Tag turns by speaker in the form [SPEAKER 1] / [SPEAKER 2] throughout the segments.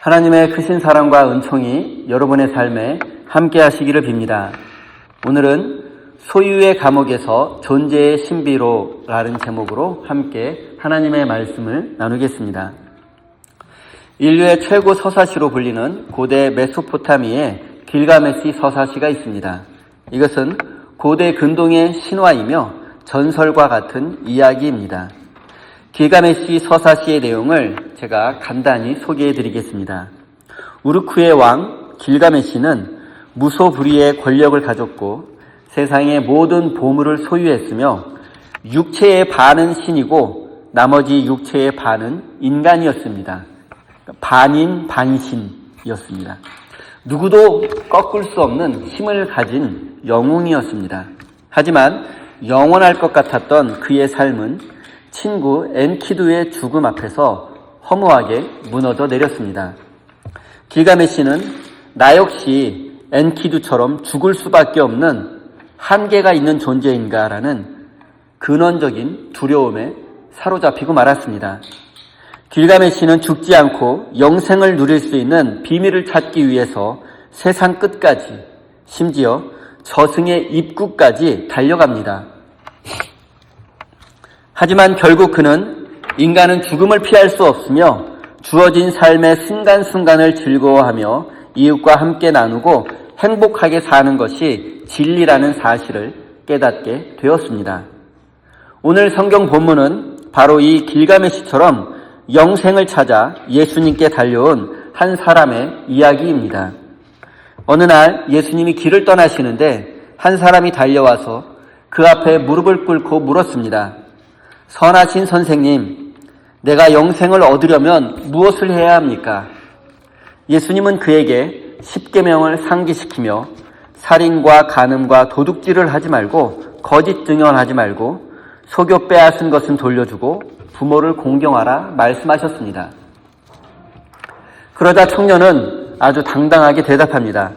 [SPEAKER 1] 하나님의 크신 사랑과 은총이 여러분의 삶에 함께 하시기를 빕니다. 오늘은 소유의 감옥에서 존재의 신비로라는 제목으로 함께 하나님의 말씀을 나누겠습니다. 인류의 최고 서사시로 불리는 고대 메소포타미에 길가메시 서사시가 있습니다. 이것은 고대 근동의 신화이며 전설과 같은 이야기입니다. 길가메시 서사시의 내용을 제가 간단히 소개해 드리겠습니다. 우르크의 왕 길가메시는 무소불위의 권력을 가졌고 세상의 모든 보물을 소유했으며 육체의 반은 신이고 나머지 육체의 반은 인간이었습니다. 반인 반신이었습니다. 누구도 꺾을 수 없는 힘을 가진 영웅이었습니다. 하지만 영원할 것 같았던 그의 삶은 친구 엔키두의 죽음 앞에서 허무하게 무너져 내렸습니다. 길가메시는 나 역시 엔키두처럼 죽을 수밖에 없는 한계가 있는 존재인가라는 근원적인 두려움에 사로잡히고 말았습니다. 길가메시는 죽지 않고 영생을 누릴 수 있는 비밀을 찾기 위해서 세상 끝까지, 심지어 저승의 입구까지 달려갑니다. 하지만 결국 그는 인간은 죽음을 피할 수 없으며 주어진 삶의 순간순간을 즐거워하며 이웃과 함께 나누고 행복하게 사는 것이 진리라는 사실을 깨닫게 되었습니다. 오늘 성경 본문은 바로 이 길가메시처럼 영생을 찾아 예수님께 달려온 한 사람의 이야기입니다. 어느 날 예수님이 길을 떠나시는데 한 사람이 달려와서 그 앞에 무릎을 꿇고 물었습니다. 선하신 선생님, 내가 영생을 얻으려면 무엇을 해야 합니까? 예수님은 그에게 십계명을 상기시키며 살인과 간음과 도둑질을 하지 말고 거짓 증언하지 말고 속여 빼앗은 것은 돌려주고 부모를 공경하라 말씀하셨습니다. 그러자 청년은 아주 당당하게 대답합니다.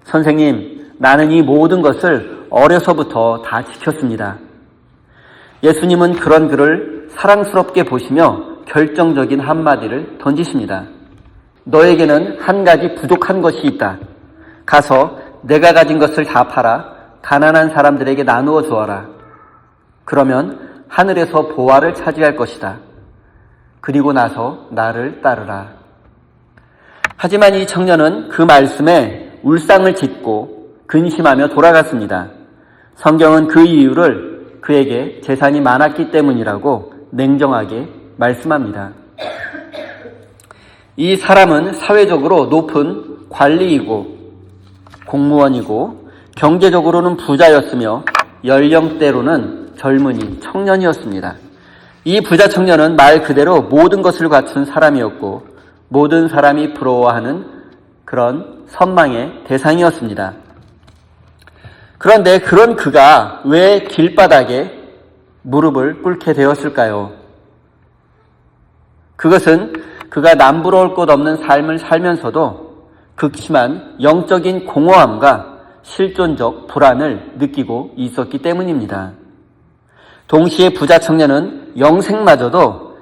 [SPEAKER 1] 선생님, 나는 이 모든 것을 어려서부터 다 지켰습니다. 예수님은 그런 그를 사랑스럽게 보시며 결정적인 한마디를 던지십니다. 너에게는 한 가지 부족한 것이 있다. 가서 내가 가진 것을 다 팔아 가난한 사람들에게 나누어 주어라. 그러면 하늘에서 보화를 차지할 것이다. 그리고 나서 나를 따르라. 하지만 이 청년은 그 말씀에 울상을 짓고 근심하며 돌아갔습니다. 성경은 그 이유를 그에게 재산이 많았기 때문이라고 냉정하게 말씀합니다. 이 사람은 사회적으로 높은 관리이고 공무원이고 경제적으로는 부자였으며 연령대로는 젊은이, 청년이었습니다. 이 부자 청년은 말 그대로 모든 것을 갖춘 사람이었고 모든 사람이 부러워하는 그런 선망의 대상이었습니다. 그런데 그런 그가 왜 길바닥에 무릎을 꿇게 되었을까요? 그것은 그가 남부러울 것 없는 삶을 살면서도 극심한 영적인 공허함과 실존적 불안을 느끼고 있었기 때문입니다. 동시에 부자 청년은 영생마저도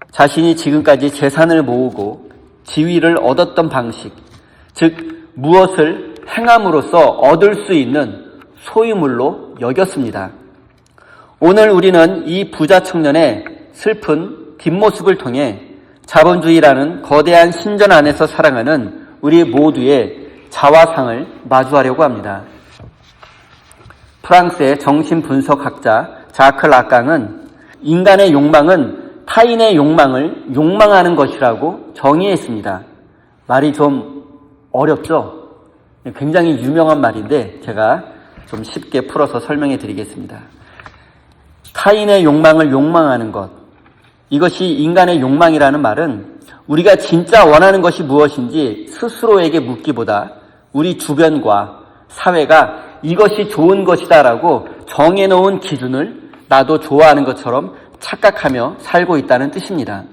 [SPEAKER 1] 자신이 지금까지 재산을 모으고 지위를 얻었던 방식, 즉 무엇을 행함으로써 얻을 수 있는 소유물로 여겼습니다. 오늘 우리는 이 부자 청년의 슬픈 뒷모습을 통해 자본주의라는 거대한 신전 안에서 살아가는 우리 모두의 자화상을 마주하려고 합니다. 프랑스의 정신분석학자 자크 라깡은 인간의 욕망은 타인의 욕망을 욕망하는 것이라고 정의했습니다. 말이 좀 어렵죠? 굉장히 유명한 말인데 제가 좀 쉽게 풀어서 설명해 드리겠습니다. 타인의 욕망을 욕망하는 것, 이것이 인간의 욕망이라는 말은 우리가 진짜 원하는 것이 무엇인지 스스로에게 묻기보다 우리 주변과 사회가 이것이 좋은 것이다라고 정해놓은 기준을 나도 좋아하는 것처럼 착각하며 살고 있다는 뜻입니다.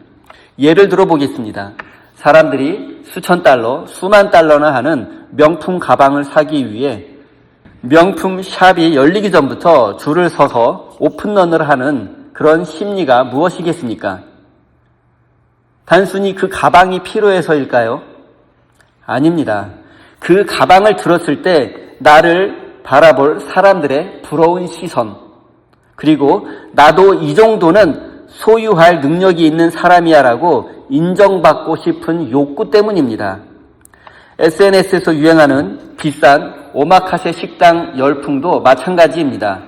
[SPEAKER 1] 예를 들어 보겠습니다. 사람들이 수천 달러, 수만 달러나 하는 명품 가방을 사기 위해 명품 샵이 열리기 전부터 줄을 서서 오픈런을 하는 그런 심리가 무엇이겠습니까? 단순히 그 가방이 필요해서일까요? 아닙니다. 그 가방을 들었을 때 나를 바라볼 사람들의 부러운 시선, 그리고 나도 이 정도는 소유할 능력이 있는 사람이야라고 인정받고 싶은 욕구 때문입니다. SNS에서 유행하는 비싼 오마카세 식당 열풍도 마찬가지입니다.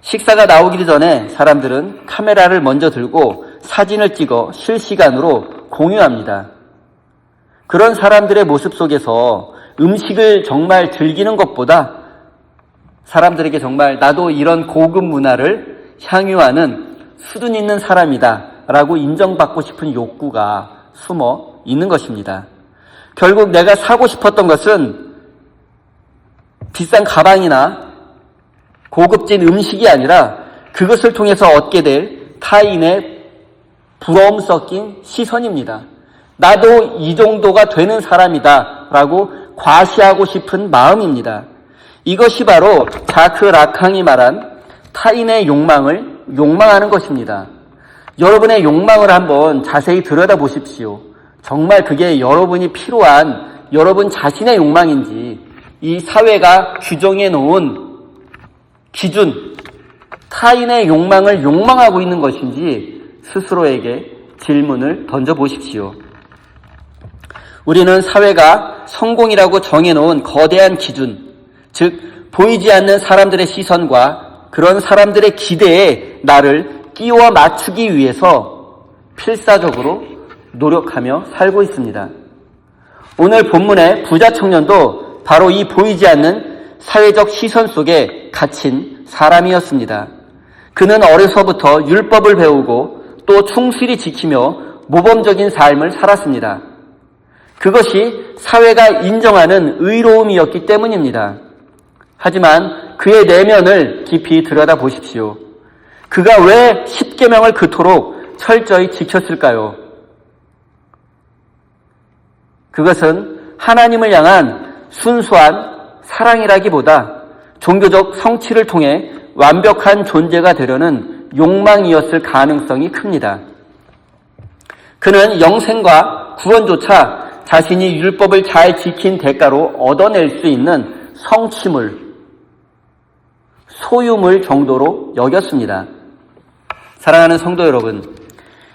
[SPEAKER 1] 식사가 나오기 전에 사람들은 카메라를 먼저 들고 사진을 찍어 실시간으로 공유합니다. 그런 사람들의 모습 속에서 음식을 정말 즐기는 것보다 사람들에게 정말 나도 이런 고급 문화를 향유하는 수준 있는 사람이다 라고 인정받고 싶은 욕구가 숨어 있는 것입니다. 결국 내가 사고 싶었던 것은 비싼 가방이나 고급진 음식이 아니라 그것을 통해서 얻게 될 타인의 부러움 섞인 시선입니다. 나도 이 정도가 되는 사람이다 라고 과시하고 싶은 마음입니다. 이것이 바로 자크 라캉이 말한 타인의 욕망을 욕망하는 것입니다. 여러분의 욕망을 한번 자세히 들여다보십시오. 정말 그게 여러분이 필요한 여러분 자신의 욕망인지, 이 사회가 규정해 놓은 기준, 타인의 욕망을 욕망하고 있는 것인지 스스로에게 질문을 던져보십시오. 우리는 사회가 성공이라고 정해놓은 거대한 기준, 즉 보이지 않는 사람들의 시선과 그런 사람들의 기대에 나를 끼워 맞추기 위해서 필사적으로 노력하며 살고 있습니다. 오늘 본문의 부자 청년도 바로 이 보이지 않는 사회적 시선 속에 갇힌 사람이었습니다. 그는 어려서부터 율법을 배우고 또 충실히 지키며 모범적인 삶을 살았습니다. 그것이 사회가 인정하는 의로움이었기 때문입니다. 하지만 그의 내면을 깊이 들여다보십시오. 그가 왜 십계명을 그토록 철저히 지켰을까요? 그것은 하나님을 향한 순수한 사랑이라기보다 종교적 성취를 통해 완벽한 존재가 되려는 욕망이었을 가능성이 큽니다. 그는 영생과 구원조차 자신이 율법을 잘 지킨 대가로 얻어낼 수 있는 성취물, 소유물 정도로 여겼습니다. 사랑하는 성도 여러분,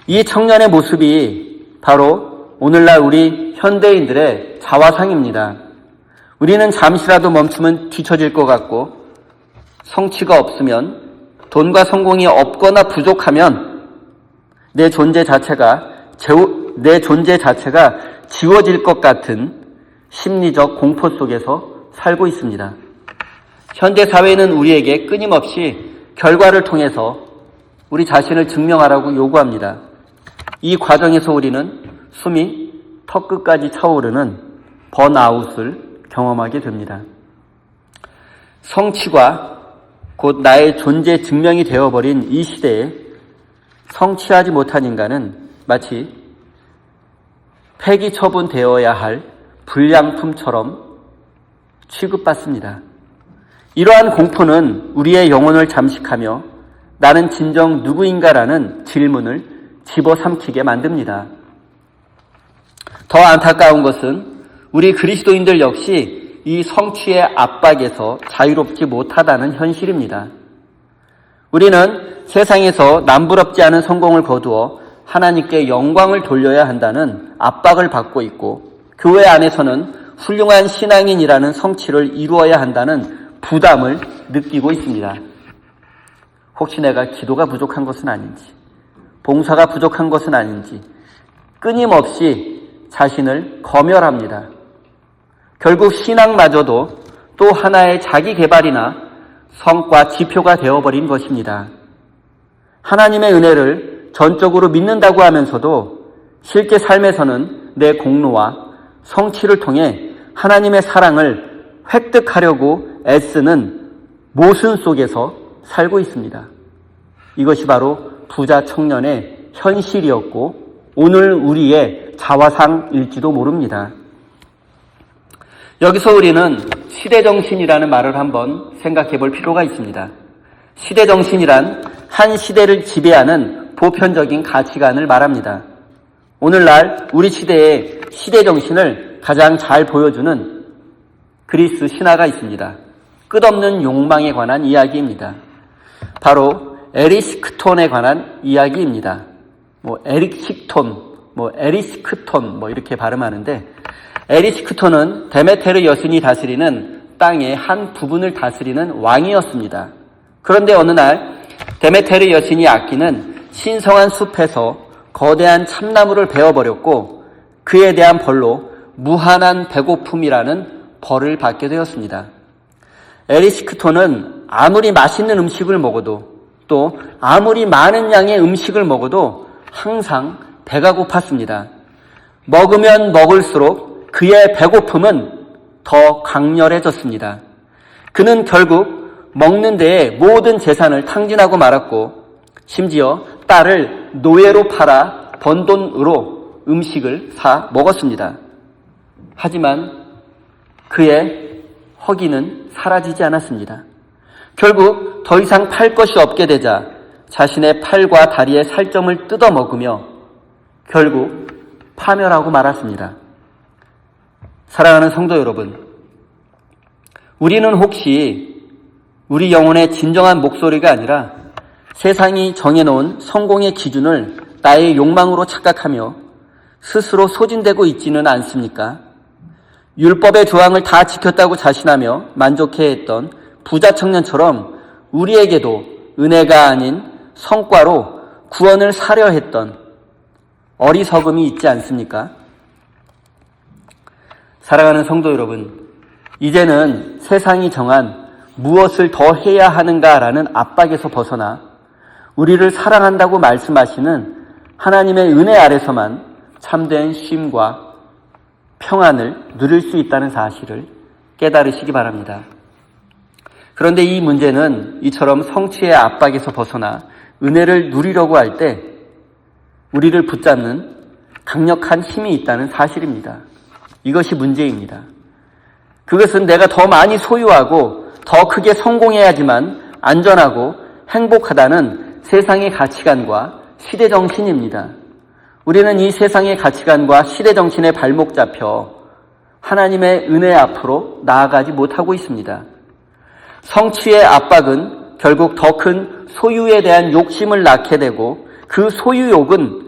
[SPEAKER 1] 이 청년의 모습이 바로 오늘날 우리 현대인들의 자화상입니다. 우리는 잠시라도 멈추면 뒤처질 것 같고, 성취가 없으면, 돈과 성공이 없거나 부족하면 내 존재 자체가 지워질 것 같은 심리적 공포 속에서 살고 있습니다. 현대 사회는 우리에게 끊임없이 결과를 통해서 우리 자신을 증명하라고 요구합니다. 이 과정에서 우리는 숨이 턱끝까지 차오르는 번아웃을 경험하게 됩니다. 성취가 곧 나의 존재 증명이 되어버린 이 시대에 성취하지 못한 인간은 마치 폐기 처분되어야 할 불량품처럼 취급받습니다. 이러한 공포는 우리의 영혼을 잠식하며 나는 진정 누구인가라는 질문을 집어삼키게 만듭니다. 더 안타까운 것은 우리 그리스도인들 역시 이 성취의 압박에서 자유롭지 못하다는 현실입니다. 우리는 세상에서 남부럽지 않은 성공을 거두어 하나님께 영광을 돌려야 한다는 압박을 받고 있고, 교회 안에서는 훌륭한 신앙인이라는 성취를 이루어야 한다는 부담을 느끼고 있습니다. 혹시 내가 기도가 부족한 것은 아닌지, 봉사가 부족한 것은 아닌지 끊임없이 자신을 검열합니다. 결국 신앙마저도 또 하나의 자기 개발이나 성과 지표가 되어버린 것입니다. 하나님의 은혜를 전적으로 믿는다고 하면서도 실제 삶에서는 내 공로와 성취를 통해 하나님의 사랑을 획득하려고 애쓰는 모순 속에서 살고 있습니다. 이것이 바로 부자 청년의 현실이었고 오늘 우리의 자화상일지도 모릅니다. 여기서 우리는 시대정신이라는 말을 한번 생각해 볼 필요가 있습니다. 시대정신이란 한 시대를 지배하는 보편적인 가치관을 말합니다. 오늘날 우리 시대의 시대 정신을 가장 잘 보여주는 그리스 신화가 있습니다. 끝없는 욕망에 관한 이야기입니다. 바로 에리스크톤에 관한 이야기입니다. 에리스크톤 이렇게 발음하는데, 에리스크톤은 데메테르 여신이 다스리는 땅의 한 부분을 다스리는 왕이었습니다. 그런데 어느 날 데메테르 여신이 아끼는 신성한 숲에서 거대한 참나무를 베어버렸고, 그에 대한 벌로 무한한 배고픔이라는 벌을 받게 되었습니다. 에리스크톤은 아무리 맛있는 음식을 먹어도, 또 아무리 많은 양의 음식을 먹어도 항상 배가 고팠습니다. 먹으면 먹을수록 그의 배고픔은 더 강렬해졌습니다. 그는 결국 먹는 데에 모든 재산을 탕진하고 말았고, 심지어 딸을 노예로 팔아 번 돈으로 음식을 사 먹었습니다. 하지만 그의 허기는 사라지지 않았습니다. 결국 더 이상 팔 것이 없게 되자 자신의 팔과 다리의 살점을 뜯어 먹으며 결국 파멸하고 말았습니다. 사랑하는 성도 여러분, 우리는 혹시 우리 영혼의 진정한 목소리가 아니라 세상이 정해놓은 성공의 기준을 나의 욕망으로 착각하며 스스로 소진되고 있지는 않습니까? 율법의 조항을 다 지켰다고 자신하며 만족해했던 부자 청년처럼 우리에게도 은혜가 아닌 성과로 구원을 사려 했던 어리석음이 있지 않습니까? 사랑하는 성도 여러분, 이제는 세상이 정한 무엇을 더 해야 하는가라는 압박에서 벗어나 우리를 사랑한다고 말씀하시는 하나님의 은혜 아래서만 참된 쉼과 평안을 누릴 수 있다는 사실을 깨달으시기 바랍니다. 그런데 이 문제는 이처럼 성취의 압박에서 벗어나 은혜를 누리려고 할 때 우리를 붙잡는 강력한 힘이 있다는 사실입니다. 이것이 문제입니다. 그것은 내가 더 많이 소유하고 더 크게 성공해야지만 안전하고 행복하다는 세상의 가치관과 시대 정신입니다. 우리는 이 세상의 가치관과 시대 정신에 발목 잡혀 하나님의 은혜 앞으로 나아가지 못하고 있습니다. 성취의 압박은 결국 더 큰 소유에 대한 욕심을 낳게 되고, 그 소유욕은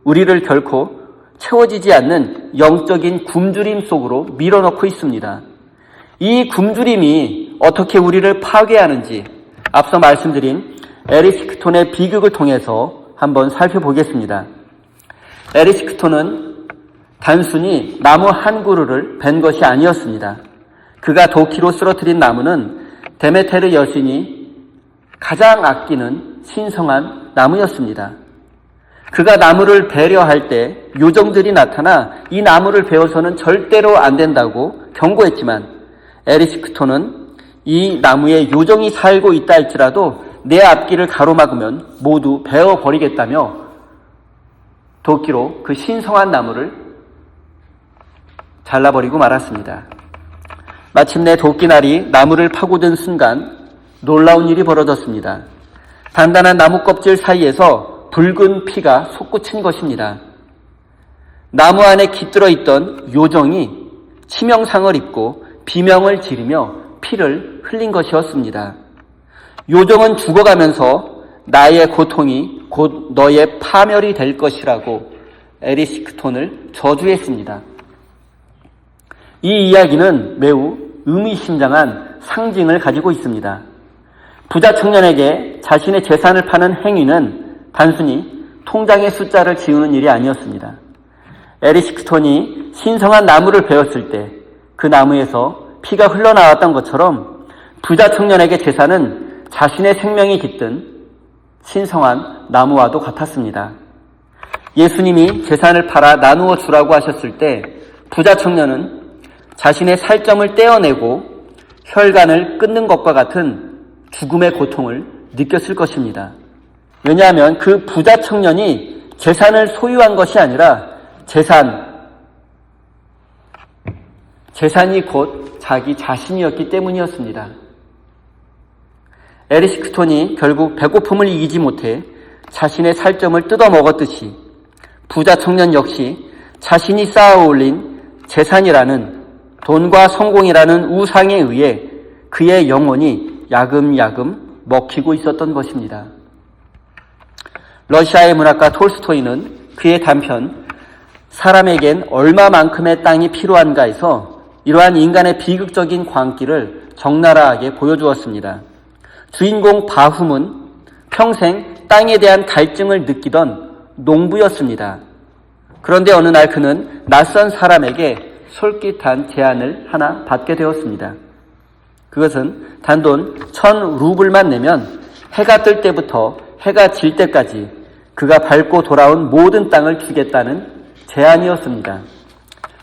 [SPEAKER 1] 우리를 결코 채워지지 않는 영적인 굶주림 속으로 밀어넣고 있습니다. 이 굶주림이 어떻게 우리를 파괴하는지 앞서 말씀드린 에리스크톤의 비극을 통해서 한번 살펴보겠습니다. 에리스크톤은 단순히 나무 한 그루를 벤 것이 아니었습니다. 그가 도끼로 쓰러뜨린 나무는 데메테르 여신이 가장 아끼는 신성한 나무였습니다. 그가 나무를 베려할 때 요정들이 나타나 이 나무를 베어서는 절대로 안 된다고 경고했지만, 에리스크톤은 이 나무에 요정이 살고 있다 할지라도 내 앞길을 가로막으면 모두 베어버리겠다며 도끼로 그 신성한 나무를 잘라버리고 말았습니다. 마침내 도끼날이 나무를 파고든 순간 놀라운 일이 벌어졌습니다. 단단한 나무 껍질 사이에서 붉은 피가 솟구친 것입니다. 나무 안에 깃들어 있던 요정이 치명상을 입고 비명을 지르며 피를 흘린 것이었습니다. 요정은 죽어가면서 나의 고통이 곧 너의 파멸이 될 것이라고 에리스크톤을 저주했습니다. 이 이야기는 매우 의미심장한 상징을 가지고 있습니다. 부자 청년에게 자신의 재산을 파는 행위는 단순히 통장의 숫자를 지우는 일이 아니었습니다. 에리스크톤이 신성한 나무를 베었을 때 그 나무에서 피가 흘러나왔던 것처럼 부자 청년에게 재산은 자신의 생명이 깃든 신성한 나무와도 같았습니다. 예수님이 재산을 팔아 나누어 주라고 하셨을 때 부자 청년은 자신의 살점을 떼어내고 혈관을 끊는 것과 같은 죽음의 고통을 느꼈을 것입니다. 왜냐하면 그 부자 청년이 재산을 소유한 것이 아니라 재산이 곧 자기 자신이었기 때문이었습니다. 에리스크톤이 결국 배고픔을 이기지 못해 자신의 살점을 뜯어 먹었듯이 부자 청년 역시 자신이 쌓아 올린 재산이라는 돈과 성공이라는 우상에 의해 그의 영혼이 야금야금 먹히고 있었던 것입니다. 러시아의 문학가 톨스토이는 그의 단편 사람에겐 얼마만큼의 땅이 필요한가에서 이러한 인간의 비극적인 광기를 적나라하게 보여주었습니다. 주인공 바훔은 평생 땅에 대한 갈증을 느끼던 농부였습니다. 그런데 어느 날 그는 낯선 사람에게 솔깃한 제안을 하나 받게 되었습니다. 그것은 단돈 1,000루블만 내면 해가 뜰 때부터 해가 질 때까지 그가 밟고 돌아온 모든 땅을 주겠다는 제안이었습니다.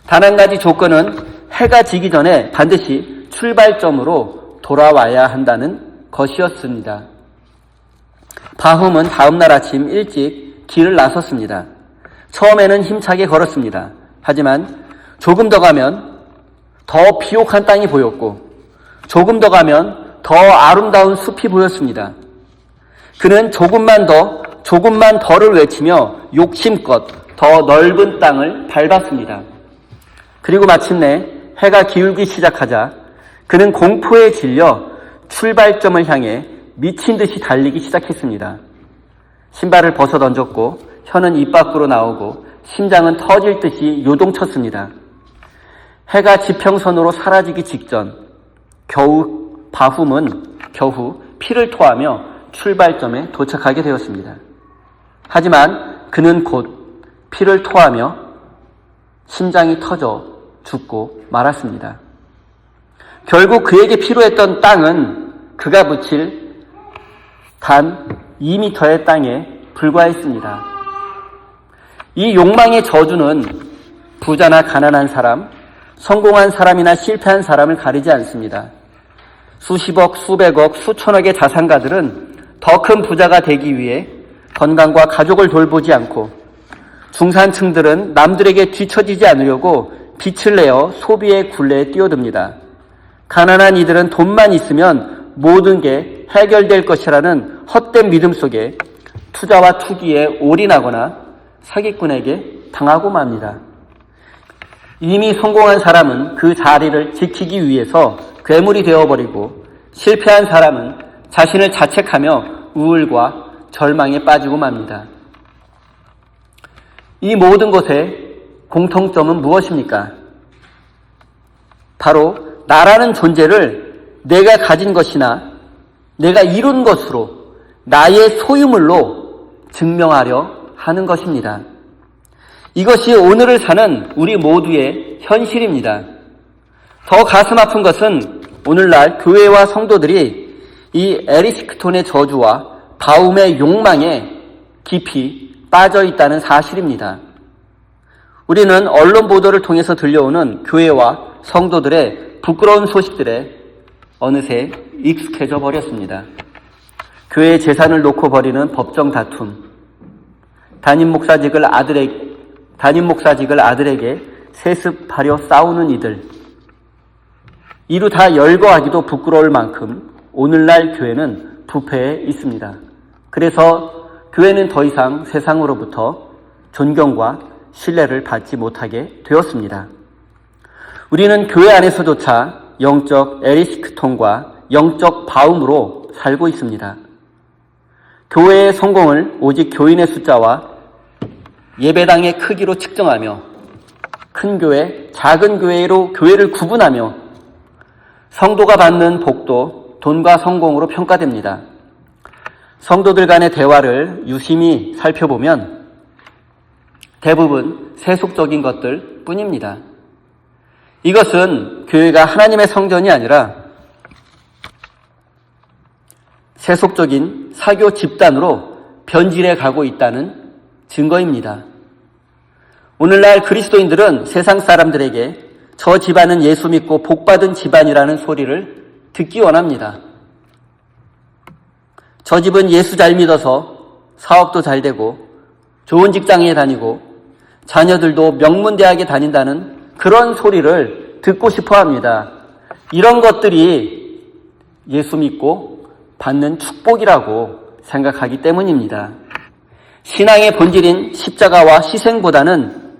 [SPEAKER 1] 단 한 가지 조건은 해가 지기 전에 반드시 출발점으로 돌아와야 한다는 것이었습니다. 바훔은 다음날 아침 일찍 길을 나섰습니다. 처음에는 힘차게 걸었습니다. 하지만 조금 더 가면 더 비옥한 땅이 보였고 조금 더 가면 더 아름다운 숲이 보였습니다. 그는 조금만 더를 외치며 욕심껏 더 넓은 땅을 밟았습니다. 그리고 마침내 해가 기울기 시작하자 그는 공포에 질려 출발점을 향해 미친 듯이 달리기 시작했습니다. 신발을 벗어 던졌고 혀는 입 밖으로 나오고 심장은 터질 듯이 요동쳤습니다. 해가 지평선으로 사라지기 직전 바훔은 겨우 피를 토하며 출발점에 도착하게 되었습니다. 하지만 그는 곧 피를 토하며 심장이 터져 죽고 말았습니다. 결국 그에게 필요했던 땅은 그가 묻힐 단 2m의 땅에 불과했습니다. 이 욕망의 저주는 부자나 가난한 사람, 성공한 사람이나 실패한 사람을 가리지 않습니다. 수십억, 수백억, 수천억의 자산가들은 더 큰 부자가 되기 위해 건강과 가족을 돌보지 않고 중산층들은 남들에게 뒤처지지 않으려고 빛을 내어 소비의 굴레에 뛰어듭니다. 가난한 이들은 돈만 있으면 모든 게 해결될 것이라는 헛된 믿음 속에 투자와 투기에 올인하거나 사기꾼에게 당하고 맙니다. 이미 성공한 사람은 그 자리를 지키기 위해서 괴물이 되어버리고 실패한 사람은 자신을 자책하며 우울과 절망에 빠지고 맙니다. 이 모든 것의 공통점은 무엇입니까? 바로 나라는 존재를 내가 가진 것이나 내가 이룬 것으로 나의 소유물로 증명하려 하는 것입니다. 이것이 오늘을 사는 우리 모두의 현실입니다. 더 가슴 아픈 것은 오늘날 교회와 성도들이 이 에리스크톤의 저주와 바움의 욕망에 깊이 빠져 있다는 사실입니다. 우리는 언론 보도를 통해서 들려오는 교회와 성도들의 부끄러운 소식들에 어느새 익숙해져 버렸습니다. 교회의 재산을 놓고 벌이는 법정 다툼, 담임 목사직을 아들에게 세습하려 싸우는 이들, 이루 다 열거하기도 부끄러울 만큼 오늘날 교회는 부패해 있습니다. 그래서 교회는 더 이상 세상으로부터 존경과 신뢰를 받지 못하게 되었습니다. 우리는 교회 안에서조차 영적 에리스크톤과 영적 바움으로 살고 있습니다. 교회의 성공을 오직 교인의 숫자와 예배당의 크기로 측정하며 큰 교회, 작은 교회로 교회를 구분하며 성도가 받는 복도 돈과 성공으로 평가됩니다. 성도들 간의 대화를 유심히 살펴보면 대부분 세속적인 것들 뿐입니다. 이것은 교회가 하나님의 성전이 아니라 세속적인 사교 집단으로 변질해 가고 있다는 증거입니다. 오늘날 그리스도인들은 세상 사람들에게 저 집안은 예수 믿고 복받은 집안이라는 소리를 듣기 원합니다. 저 집은 예수 잘 믿어서 사업도 잘 되고 좋은 직장에 다니고 자녀들도 명문대학에 다닌다는 그런 소리를 듣고 싶어 합니다. 이런 것들이 예수 믿고 받는 축복이라고 생각하기 때문입니다. 신앙의 본질인 십자가와 희생보다는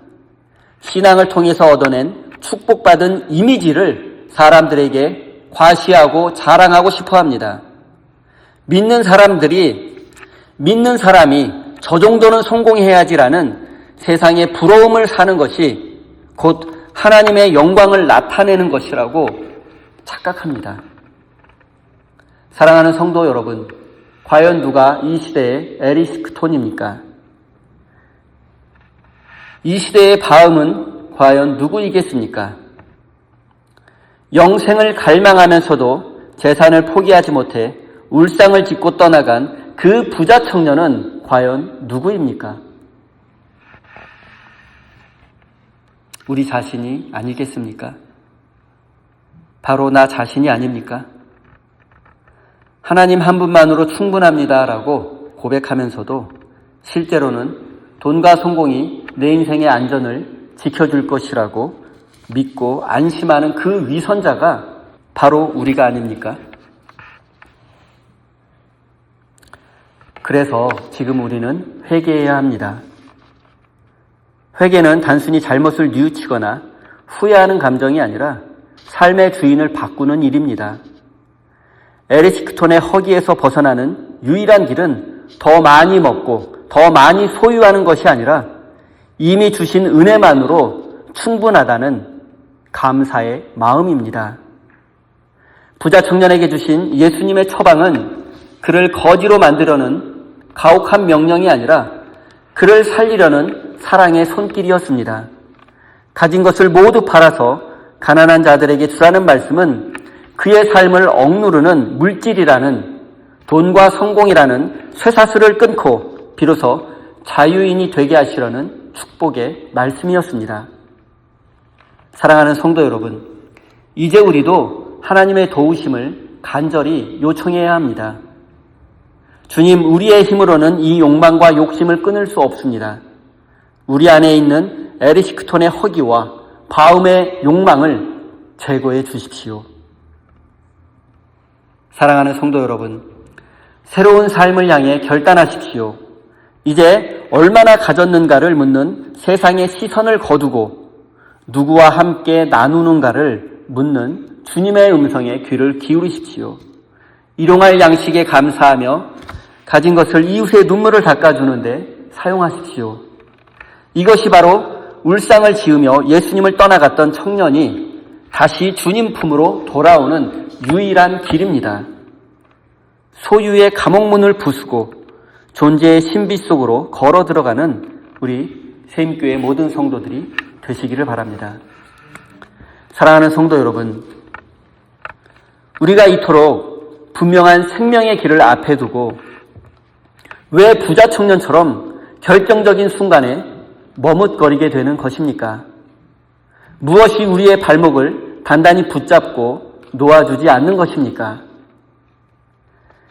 [SPEAKER 1] 신앙을 통해서 얻어낸 축복받은 이미지를 사람들에게 과시하고 자랑하고 싶어 합니다. 믿는 사람이 저 정도는 성공해야지라는 세상의 부러움을 사는 것이 곧 하나님의 영광을 나타내는 것이라고 착각합니다. 사랑하는 성도 여러분, 과연 누가 이 시대의 에리스크톤입니까? 이 시대의 바음은 과연 누구이겠습니까? 영생을 갈망하면서도 재산을 포기하지 못해 울상을 짓고 떠나간 그 부자 청년은 과연 누구입니까? 우리 자신이 아니겠습니까? 바로 나 자신이 아닙니까? 하나님 한 분만으로 충분합니다라고 고백하면서도 실제로는 돈과 성공이 내 인생의 안전을 지켜줄 것이라고 믿고 안심하는 그 위선자가 바로 우리가 아닙니까? 그래서 지금 우리는 회개해야 합니다. 회개는 단순히 잘못을 뉘우치거나 후회하는 감정이 아니라 삶의 주인을 바꾸는 일입니다. 에리스크톤의 허기에서 벗어나는 유일한 길은 더 많이 먹고 더 많이 소유하는 것이 아니라 이미 주신 은혜만으로 충분하다는 감사의 마음입니다. 부자 청년에게 주신 예수님의 처방은 그를 거지로 만들려는 가혹한 명령이 아니라 그를 살리려는 사랑의 손길이었습니다. 가진 것을 모두 팔아서 가난한 자들에게 주라는 말씀은 그의 삶을 억누르는 물질이라는 돈과 성공이라는 쇠사슬을 끊고 비로소 자유인이 되게 하시려는 축복의 말씀이었습니다. 사랑하는 성도 여러분, 이제 우리도 하나님의 도우심을 간절히 요청해야 합니다. 주님, 우리의 힘으로는 이 욕망과 욕심을 끊을 수 없습니다. 우리 안에 있는 에리스크톤의 허기와 바움의 욕망을 제거해 주십시오. 사랑하는 성도 여러분, 새로운 삶을 향해 결단하십시오. 이제 얼마나 가졌는가를 묻는 세상의 시선을 거두고 누구와 함께 나누는가를 묻는 주님의 음성에 귀를 기울이십시오. 일용할 양식에 감사하며 가진 것을 이웃의 눈물을 닦아주는데 사용하십시오. 이것이 바로 울상을 지으며 예수님을 떠나갔던 청년이 다시 주님 품으로 돌아오는 유일한 길입니다. 소유의 감옥문을 부수고 존재의 신비 속으로 걸어 들어가는 우리 샘교회 모든 성도들이 되시기를 바랍니다. 사랑하는 성도 여러분, 우리가 이토록 분명한 생명의 길을 앞에 두고 왜 부자 청년처럼 결정적인 순간에 머뭇거리게 되는 것입니까? 무엇이 우리의 발목을 단단히 붙잡고 놓아주지 않는 것입니까?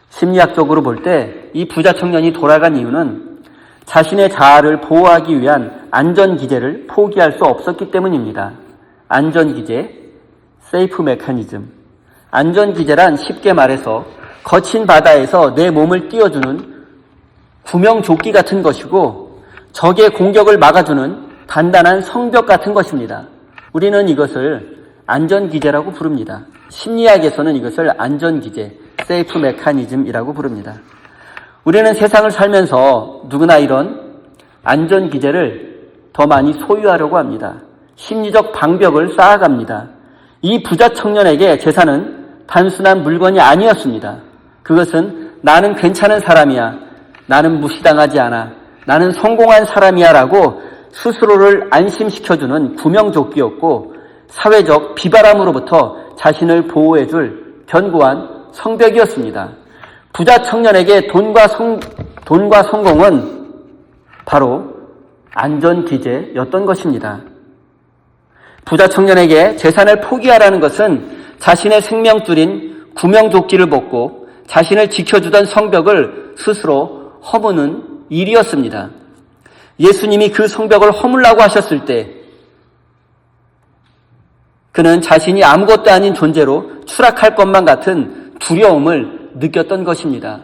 [SPEAKER 1] 심리학적으로 볼 때 이 부자 청년이 돌아간 이유는 자신의 자아를 보호하기 위한 안전기제를 포기할 수 없었기 때문입니다. 안전기제, 세이프 메커니즘. 안전기제란 쉽게 말해서 거친 바다에서 내 몸을 띄워주는 구명조끼 같은 것이고 적의 공격을 막아주는 단단한 성벽 같은 것입니다. 우리는 이것을 안전기제라고 부릅니다. 심리학에서는 이것을 안전기제, 세이프 메커니즘이라고 부릅니다. 우리는 세상을 살면서 누구나 이런 안전기제를 더 많이 소유하려고 합니다. 심리적 방벽을 쌓아갑니다. 이 부자 청년에게 재산은 단순한 물건이 아니었습니다. 그것은 나는 괜찮은 사람이야, 나는 무시당하지 않아, 나는 성공한 사람이야 라고 스스로를 안심시켜주는 구명조끼였고 사회적 비바람으로부터 자신을 보호해줄 견고한 성벽이었습니다. 부자 청년에게 돈과 성공은 바로 안전기제였던 것입니다. 부자 청년에게 재산을 포기하라는 것은 자신의 생명줄인 구명조끼를 벗고 자신을 지켜주던 성벽을 스스로 허무는 일이었습니다. 예수님이 그 성벽을 허물라고 하셨을 때 그는 자신이 아무것도 아닌 존재로 추락할 것만 같은 두려움을 느꼈던 것입니다.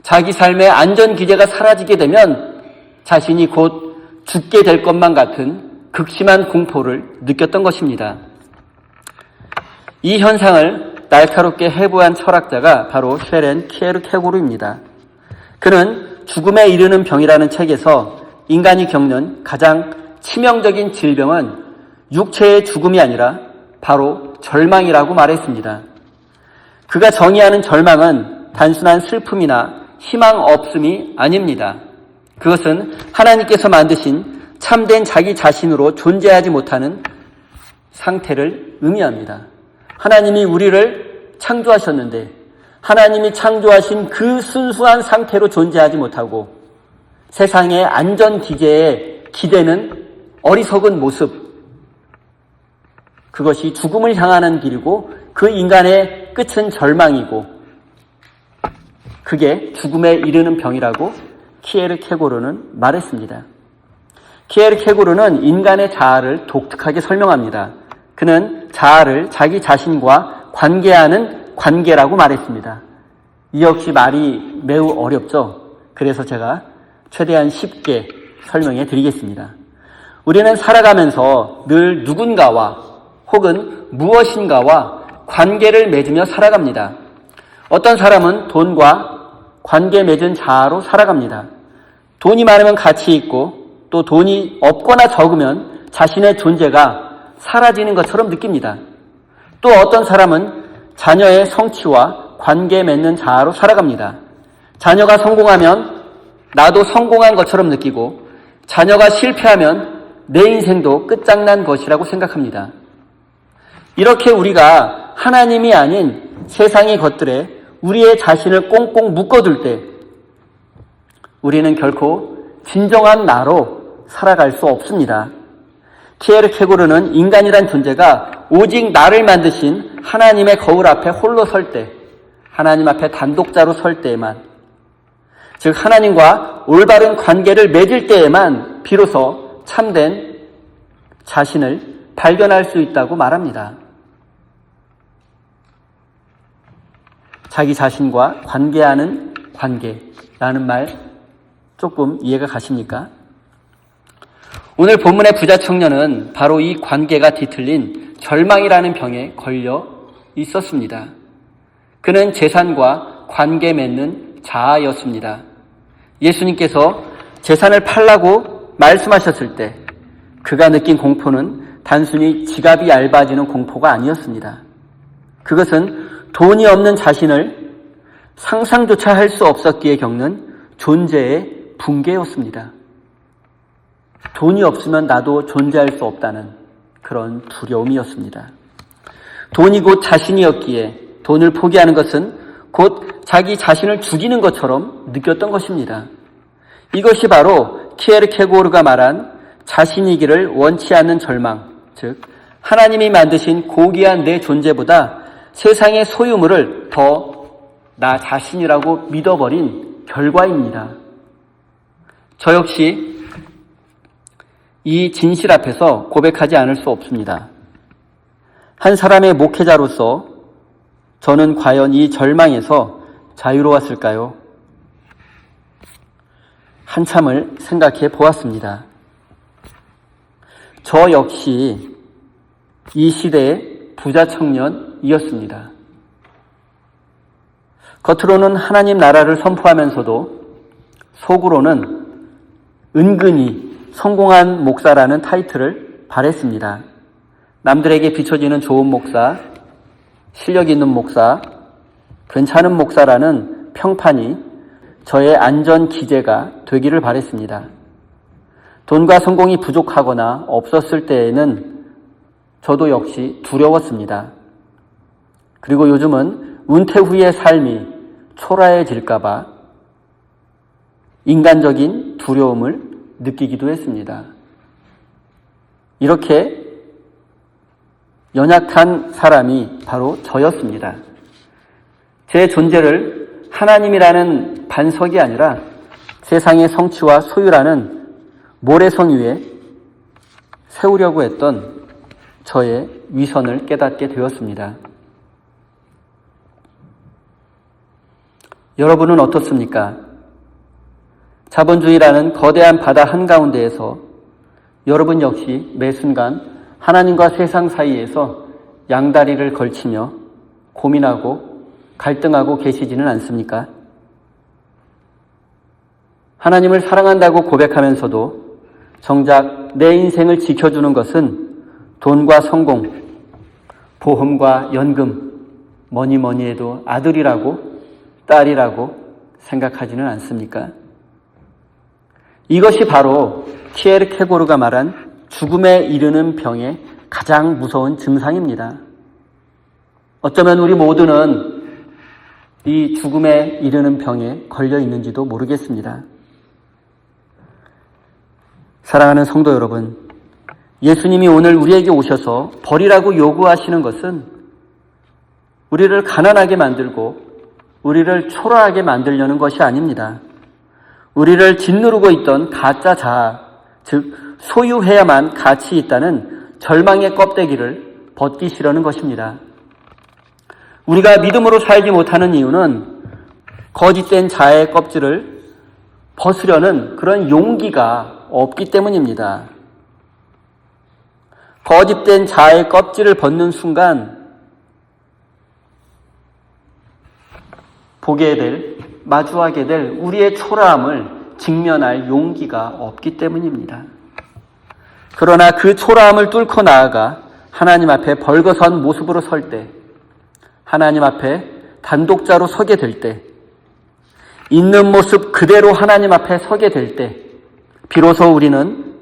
[SPEAKER 1] 자기 삶의 안전기제가 사라지게 되면 자신이 곧 죽게 될 것만 같은 극심한 공포를 느꼈던 것입니다. 이 현상을 날카롭게 해부한 철학자가 바로 쉐렌 키에르케고르입니다. 그는 죽음에 이르는 병이라는 책에서 인간이 겪는 가장 치명적인 질병은 육체의 죽음이 아니라 바로 절망이라고 말했습니다. 그가 정의하는 절망은 단순한 슬픔이나 희망 없음이 아닙니다. 그것은 하나님께서 만드신 참된 자기 자신으로 존재하지 못하는 상태를 의미합니다. 하나님이 우리를 창조하셨는데 하나님이 창조하신 그 순수한 상태로 존재하지 못하고 세상의 안전 기제에 기대는 어리석은 모습, 그것이 죽음을 향하는 길이고 그 인간의 끝은 절망이고 그게 죽음에 이르는 병이라고 키에르케고르는 말했습니다. 키에르케고르는 인간의 자아를 독특하게 설명합니다. 그는 자아를 자기 자신과 관계하는 관계라고 말했습니다. 이 역시 말이 매우 어렵죠. 그래서 제가 최대한 쉽게 설명해 드리겠습니다. 우리는 살아가면서 늘 누군가와 혹은 무엇인가와 관계를 맺으며 살아갑니다. 어떤 사람은 돈과 관계 맺은 자아로 살아갑니다. 돈이 많으면 가치 있고 또 돈이 없거나 적으면 자신의 존재가 사라지는 것처럼 느낍니다. 또 어떤 사람은 자녀의 성취와 관계 맺는 자아로 살아갑니다. 자녀가 성공하면 나도 성공한 것처럼 느끼고 자녀가 실패하면 내 인생도 끝장난 것이라고 생각합니다. 이렇게 우리가 하나님이 아닌 세상의 것들에 우리의 자신을 꽁꽁 묶어둘 때 우리는 결코 진정한 나로 살아갈 수 없습니다. 키에르케고르는 인간이란 존재가 오직 나를 만드신 하나님의 거울 앞에 홀로 설 때, 하나님 앞에 단독자로 설 때에만, 즉 하나님과 올바른 관계를 맺을 때에만 비로소 참된 자신을 발견할 수 있다고 말합니다. 자기 자신과 관계하는 관계라는 말 조금 이해가 가십니까? 오늘 본문의 부자 청년은 바로 이 관계가 뒤틀린 절망이라는 병에 걸려 있었습니다. 그는 재산과 관계 맺는 자아였습니다. 예수님께서 재산을 팔라고 말씀하셨을 때 그가 느낀 공포는 단순히 지갑이 얇아지는 공포가 아니었습니다. 그것은 돈이 없는 자신을 상상조차 할 수 없었기에 겪는 존재의 붕괴였습니다. 돈이 없으면 나도 존재할 수 없다는 그런 두려움이었습니다. 돈이 곧 자신이었기에 돈을 포기하는 것은 곧 자기 자신을 죽이는 것처럼 느꼈던 것입니다. 이것이 바로 키에르케고르가 말한 자신이기를 원치 않는 절망, 즉 하나님이 만드신 고귀한 내 존재보다 세상의 소유물을 더 나 자신이라고 믿어버린 결과입니다. 저 역시 이 진실 앞에서 고백하지 않을 수 없습니다. 한 사람의 목회자로서 저는 과연 이 절망에서 자유로웠을까요? 한참을 생각해 보았습니다. 저 역시 이 시대의 부자 청년이었습니다. 겉으로는 하나님 나라를 선포하면서도 속으로는 은근히 성공한 목사라는 타이틀을 바랬습니다. 남들에게 비춰지는 좋은 목사, 실력 있는 목사, 괜찮은 목사라는 평판이 저의 안전 기제가 되기를 바랬습니다. 돈과 성공이 부족하거나 없었을 때에는 저도 역시 두려웠습니다. 그리고 요즘은 은퇴 후의 삶이 초라해질까봐 인간적인 두려움을 느끼기도 했습니다. 이렇게 연약한 사람이 바로 저였습니다. 제 존재를 하나님이라는 반석이 아니라 세상의 성취와 소유라는 모래성 위에 세우려고 했던 저의 위선을 깨닫게 되었습니다. 여러분은 어떻습니까? 자본주의라는 거대한 바다 한가운데에서 여러분 역시 매 순간 하나님과 세상 사이에서 양다리를 걸치며 고민하고 갈등하고 계시지는 않습니까? 하나님을 사랑한다고 고백하면서도 정작 내 인생을 지켜주는 것은 돈과 성공, 보험과 연금, 뭐니 해도 아들이라고 딸이라고 생각하지는 않습니까? 이것이 바로 키에르케고르가 말한 죽음에 이르는 병의 가장 무서운 증상입니다. 어쩌면 우리 모두는 이 죽음에 이르는 병에 걸려 있는지도 모르겠습니다. 사랑하는 성도 여러분, 예수님이 오늘 우리에게 오셔서 버리라고 요구하시는 것은 우리를 가난하게 만들고 우리를 초라하게 만들려는 것이 아닙니다. 우리를 짓누르고 있던 가짜 자아, 즉 소유해야만 가치 있다는 절망의 껍데기를 벗기시려는 것입니다. 우리가 믿음으로 살지 못하는 이유는 거짓된 자아의 껍질을 벗으려는 그런 용기가 없기 때문입니다. 거짓된 자아의 껍질을 벗는 순간 보게 될, 마주하게 될 우리의 초라함을 직면할 용기가 없기 때문입니다. 그러나 그 초라함을 뚫고 나아가 하나님 앞에 벌거선 모습으로 설 때, 하나님 앞에 단독자로 서게 될 때, 있는 모습 그대로 하나님 앞에 서게 될 때, 비로소 우리는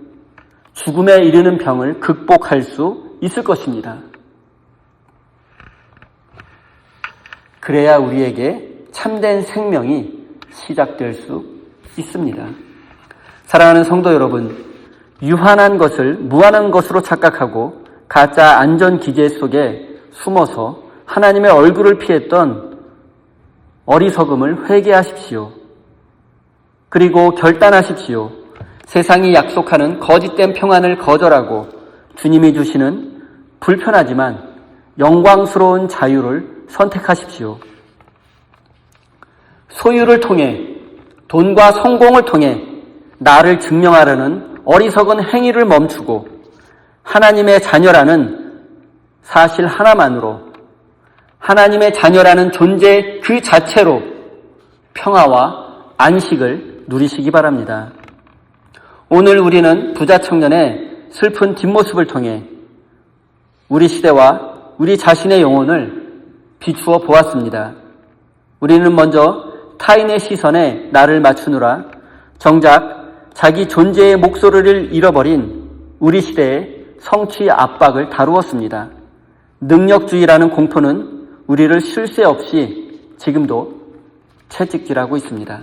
[SPEAKER 1] 죽음에 이르는 병을 극복할 수 있을 것입니다. 그래야 우리에게 참된 생명이 시작될 수 있습니다. 사랑하는 성도 여러분, 유한한 것을 무한한 것으로 착각하고 가짜 안전 기제 속에 숨어서 하나님의 얼굴을 피했던 어리석음을 회개하십시오. 그리고 결단하십시오. 세상이 약속하는 거짓된 평안을 거절하고 주님이 주시는 불편하지만 영광스러운 자유를 선택하십시오. 소유를 통해, 돈과 성공을 통해 나를 증명하려는 어리석은 행위를 멈추고 하나님의 자녀라는 사실 하나만으로, 하나님의 자녀라는 존재 그 자체로 평화와 안식을 누리시기 바랍니다. 오늘 우리는 부자 청년의 슬픈 뒷모습을 통해 우리 시대와 우리 자신의 영혼을 비추어 보았습니다. 우리는 먼저 타인의 시선에 나를 맞추느라 정작 자기 존재의 목소리를 잃어버린 우리 시대의 성취 압박을 다루었습니다. 능력주의라는 공포는 우리를 쉴 새 없이 지금도 채찍질하고 있습니다.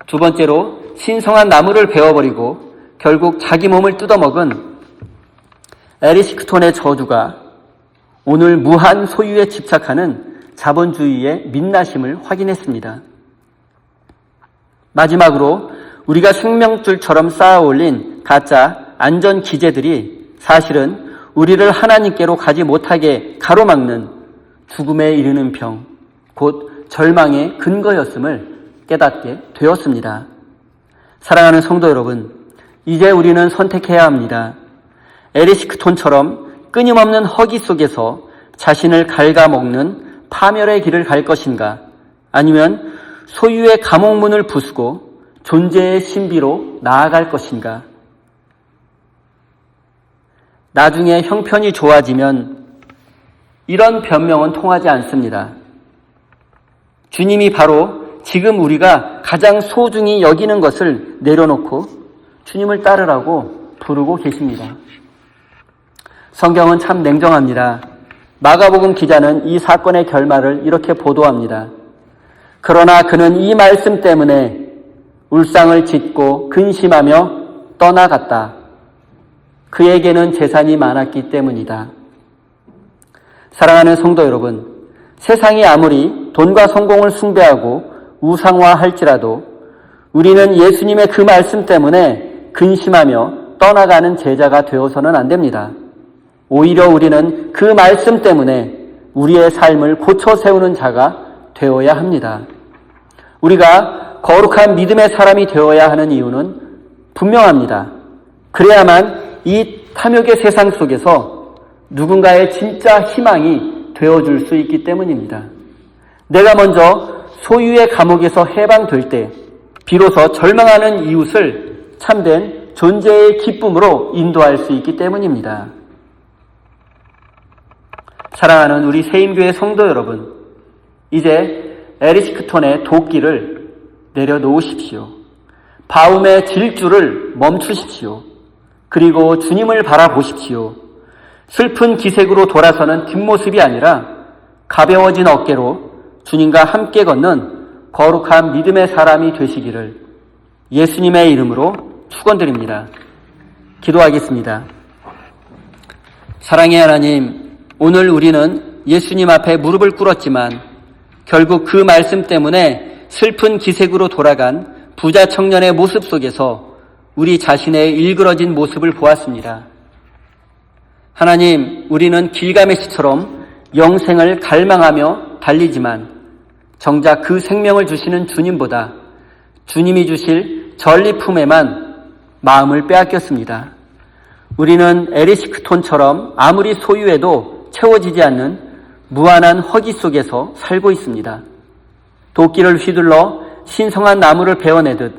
[SPEAKER 1] 두 번째로 신성한 나무를 베어버리고 결국 자기 몸을 뜯어먹은 에리시크톤의 저주가 오늘 무한 소유에 집착하는 자본주의의 민낯임을 확인했습니다. 마지막으로 우리가 생명줄처럼 쌓아 올린 가짜 안전 기제들이 사실은 우리를 하나님께로 가지 못하게 가로막는 죽음에 이르는 병, 곧 절망의 근거였음을 깨닫게 되었습니다. 사랑하는 성도 여러분, 이제 우리는 선택해야 합니다. 에리시크톤처럼 끊임없는 허기 속에서 자신을 갉아먹는 파멸의 길을 갈 것인가, 아니면 소유의 감옥문을 부수고 존재의 신비로 나아갈 것인가. 나중에 형편이 좋아지면 이런 변명은 통하지 않습니다. 주님이 바로 지금 우리가 가장 소중히 여기는 것을 내려놓고 주님을 따르라고 부르고 계십니다. 성경은 참 냉정합니다. 마가복음 기자는 이 사건의 결말을 이렇게 보도합니다. 그러나 그는 이 말씀 때문에 울상을 짓고 근심하며 떠나갔다. 그에게는 재산이 많았기 때문이다. 사랑하는 성도 여러분, 세상이 아무리 돈과 성공을 숭배하고 우상화할지라도 우리는 예수님의 그 말씀 때문에 근심하며 떠나가는 제자가 되어서는 안 됩니다. 오히려 우리는 그 말씀 때문에 우리의 삶을 고쳐 세우는 자가 되어야 합니다. 우리가 거룩한 믿음의 사람이 되어야 하는 이유는 분명합니다. 그래야만 이 탐욕의 세상 속에서 누군가의 진짜 희망이 되어줄 수 있기 때문입니다. 내가 먼저 소유의 감옥에서 해방될 때 비로소 절망하는 이웃을 참된 존재의 기쁨으로 인도할 수 있기 때문입니다. 사랑하는 우리 세임교회 성도 여러분, 이제 에리시크톤의 도끼를 내려놓으십시오. 바움의 질주를 멈추십시오. 그리고 주님을 바라보십시오. 슬픈 기색으로 돌아서는 뒷모습이 아니라 가벼워진 어깨로 주님과 함께 걷는 거룩한 믿음의 사람이 되시기를 예수님의 이름으로 축원드립니다. 기도하겠습니다. 사랑의 하나님, 오늘 우리는 예수님 앞에 무릎을 꿇었지만 결국 그 말씀 때문에 슬픈 기색으로 돌아간 부자 청년의 모습 속에서 우리 자신의 일그러진 모습을 보았습니다. 하나님, 우리는 길가메시처럼 영생을 갈망하며 달리지만 정작 그 생명을 주시는 주님보다 주님이 주실 전리품에만 마음을 빼앗겼습니다. 우리는 에리시크톤처럼 아무리 소유해도 채워지지 않는 무한한 허기 속에서 살고 있습니다. 도끼를 휘둘러 신성한 나무를 베어내듯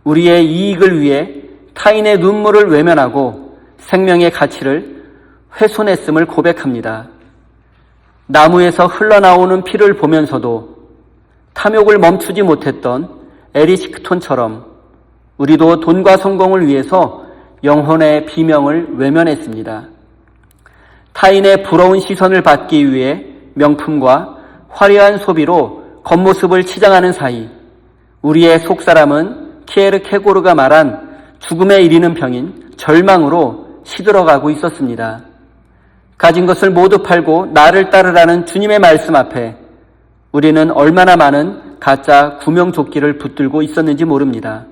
[SPEAKER 1] 우리의 이익을 위해 타인의 눈물을 외면하고 생명의 가치를 훼손했음을 고백합니다. 나무에서 흘러나오는 피를 보면서도 탐욕을 멈추지 못했던 에리시크톤처럼 우리도 돈과 성공을 위해서 영혼의 비명을 외면했습니다. 타인의 부러운 시선을 받기 위해 명품과 화려한 소비로 겉모습을 치장하는 사이 우리의 속사람은 키에르케고르가 말한 죽음에 이르는 병인 절망으로 시들어가고 있었습니다. 가진 것을 모두 팔고 나를 따르라는 주님의 말씀 앞에 우리는 얼마나 많은 가짜 구명조끼를 붙들고 있었는지 모릅니다.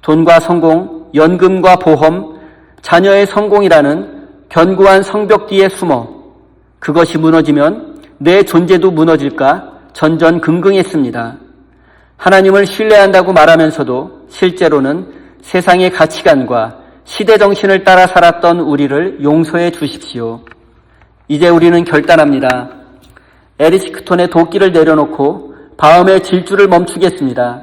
[SPEAKER 1] 돈과 성공, 연금과 보험, 자녀의 성공이라는 견고한 성벽 뒤에 숨어 그것이 무너지면 내 존재도 무너질까 전전긍긍했습니다. 하나님을 신뢰한다고 말하면서도 실제로는 세상의 가치관과 시대 정신을 따라 살았던 우리를 용서해 주십시오. 이제 우리는 결단합니다. 에리시크톤의 도끼를 내려놓고 바움의 질주를 멈추겠습니다.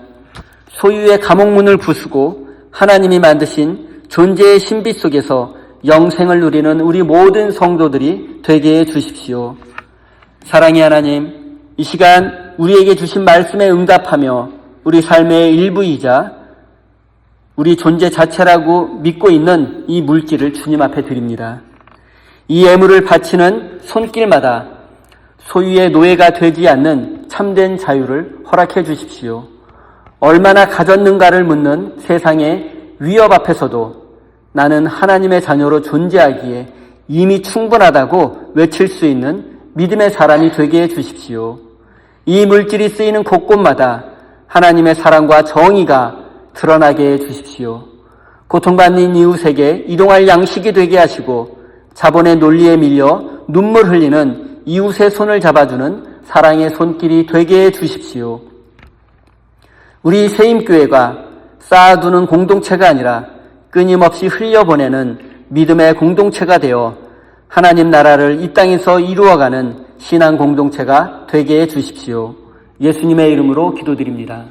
[SPEAKER 1] 소유의 감옥문을 부수고 하나님이 만드신 존재의 신비 속에서 영생을 누리는 우리 모든 성도들이 되게 해 주십시오. 사랑의 하나님, 이 시간 우리에게 주신 말씀에 응답하며 우리 삶의 일부이자 우리 존재 자체라고 믿고 있는 이 물질을 주님 앞에 드립니다. 이 예물을 바치는 손길마다 소유의 노예가 되지 않는 참된 자유를 허락해 주십시오. 얼마나 가졌는가를 묻는 세상의 위협 앞에서도 나는 하나님의 자녀로 존재하기에 이미 충분하다고 외칠 수 있는 믿음의 사람이 되게 해 주십시오. 이 물질이 쓰이는 곳곳마다 하나님의 사랑과 정의가 드러나게 해 주십시오. 고통받는 이웃에게 이동할 양식이 되게 하시고 자본의 논리에 밀려 눈물 흘리는 이웃의 손을 잡아주는 사랑의 손길이 되게 해 주십시오. 우리 세임교회가 쌓아두는 공동체가 아니라 끊임없이 흘려보내는 믿음의 공동체가 되어 하나님 나라를 이 땅에서 이루어가는 신앙 공동체가 되게 해 주십시오. 예수님의 이름으로 기도드립니다.